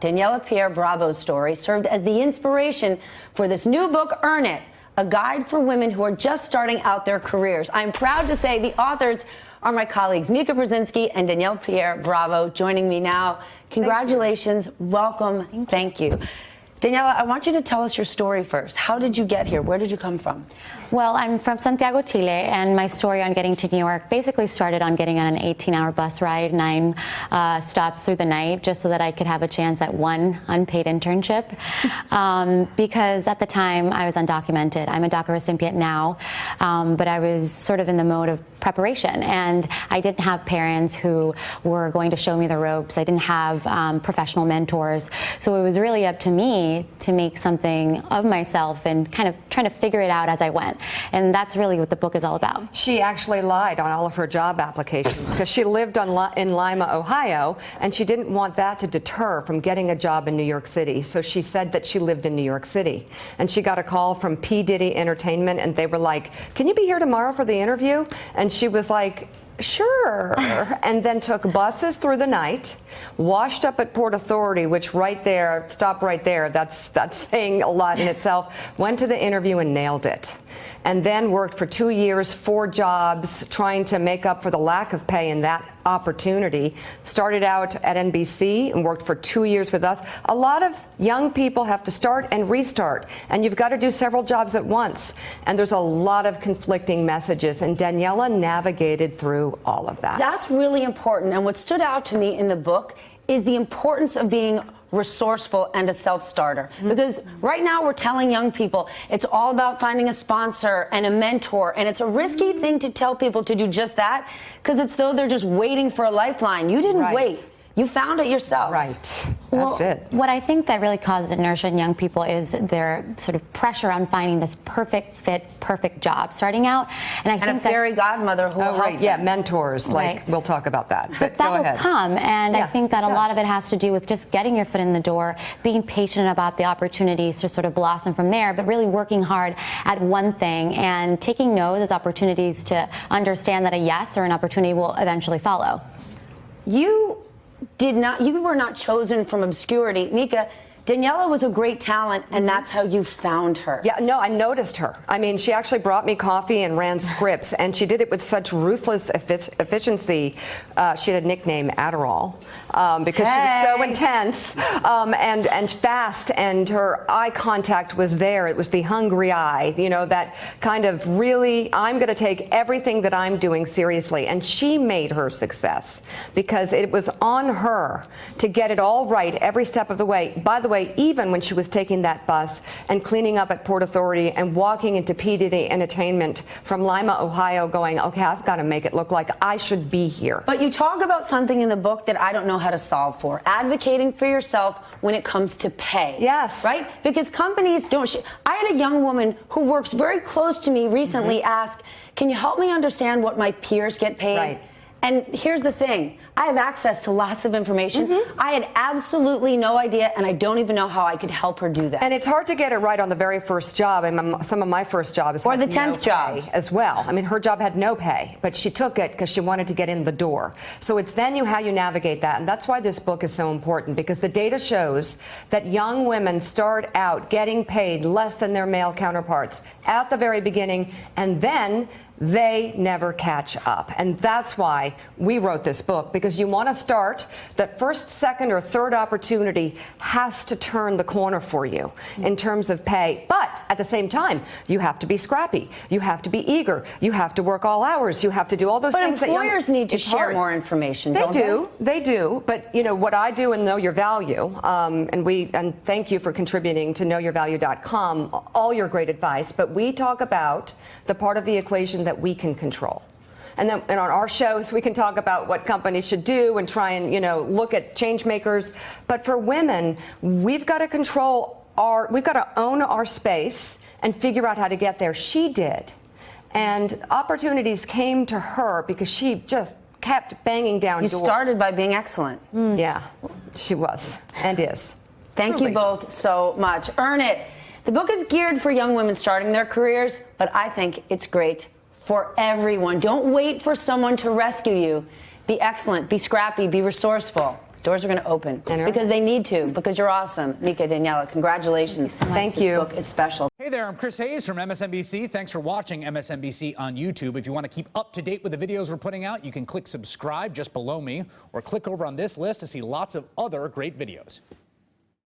Daniela Pierre Bravo's story served as the inspiration for this new book, Earn It, a guide for women who are just starting out their careers. I'm proud to say the authors are my colleagues, Mika Brzezinski and Daniela Pierre Bravo, joining me now. Congratulations. Welcome. Thank you. Daniela, I want you to tell us your story first. How did you get here? Where did you come from? Well, I'm from Santiago, Chile, and my story on getting to New York basically started on getting on an 18-hour bus ride, 9 stops through the night, just so that I could have a chance at one unpaid internship. Because at the time, I was undocumented. I'm a DACA recipient now, but I was sort of in the mode of preparation, and I didn't have parents who were going to show me the ropes. I didn't have professional mentors, so it was really up to me to make something of myself and kind of trying to figure it out as I went. And that's really what the book is all about. She actually lied on all of her job applications because she lived in Lima, Ohio, and she didn't want that to deter from getting a job in New York City. So she said that she lived in New York City. And she got a call from P. Diddy Entertainment, and they were like, "Can you be here tomorrow for the interview?" And she was like, "Sure." And then took buses through the night, washed up at Port Authority, which right there, stop right there, that's saying a lot in itself, went to the interview and nailed it. And then worked for 2 years, 4 jobs, trying to make up for the lack of pay in that opportunity. Started out at NBC and worked for 2 years with us. A lot of young people have to start and restart, and you've got to do several jobs at once. And there's a lot of conflicting messages, and Daniela navigated through all of that. That's really important. And what stood out to me in the book is the importance of being resourceful and a self-starter. Because right now we're telling young people it's all about finding a sponsor and a mentor, and it's a risky thing to tell people to do just that, because it's though they're just waiting for a lifeline. You didn't wait. You found it yourself. Right. That's it. What I think that really causes inertia in young people is their sort of pressure on finding this perfect fit, perfect job starting out. And I think a fairy godmother who will help them. Yeah, mentors. Like, we'll talk about that. But that go ahead. will come, and I think that a lot of it has to do with just getting your foot in the door, being patient about the opportunities to sort of blossom from there, but really working hard at one thing and taking no's as opportunities to understand that a yes or an opportunity will eventually follow. You were not chosen from obscurity. Mika, Daniela was a great talent, and that's how you found her. Yeah, no, I noticed her. I mean, she actually brought me coffee and ran scripts, and she did it with such ruthless efficiency. She had a nickname, Adderall, because she was so intense and fast, and her eye contact was there. It was the hungry eye, you know, that kind of really, I'm going to take everything that I'm doing seriously. And she made her success because it was on her to get it all right every step of the way. By the way, even when she was taking that bus and cleaning up at Port Authority and walking into P. Diddy Entertainment from Lima, Ohio, going, okay, I've got to make it look like I should be here. But you talk about something in the book that I don't know how to solve for. Advocating for yourself when it comes to pay. Yes. Right? Because companies don't. I had a young woman who works very close to me recently ask, can you help me understand what my peers get paid? Right. And here's the thing. I have access to lots of information. I had absolutely no idea, and I don't even know how I could help her do that. And it's hard to get it right on the very first job. I mean, some of my first jobs or the 10th job as well. I mean, her job had no pay, but she took it because she wanted to get in the door. So it's then how you navigate that, and that's why this book is so important, because the data shows that young women start out getting paid less than their male counterparts at the very beginning, and then they never catch up. And that's why we wrote this book, because you want to start, that first, second, or third opportunity has to turn the corner for you in terms of pay. But at the same time, you have to be scrappy. You have to be eager. You have to work all hours. You have to do all those things. But employers need to share more information, don't they? They do. But, you know, what I do in Know Your Value, and thank you for contributing to knowyourvalue.com, all your great advice, but we talk about the part of the equation that we can control. And on our shows, we can talk about what companies should do and try and, you know, look at change makers. But for women, we've got to we've got to own our space and figure out how to get there. She did. And opportunities came to her because she just kept banging down doors. You started by being excellent. Yeah, she was and is. Thank you both so much. Earn It. The book is geared for young women starting their careers, but I think it's great for everyone. Don't wait for someone to rescue you. Be excellent, be scrappy, be resourceful. Doors are going to open And because they need to, because you're awesome. Mika, Daniela, congratulations. Thank This you. book is special. Hey there, I'm Chris Hayes from MSNBC. Thanks for watching MSNBC on YouTube. If you want to keep up to date with the videos we're putting out, you can click subscribe just below me or click over on this list to see lots of other great videos.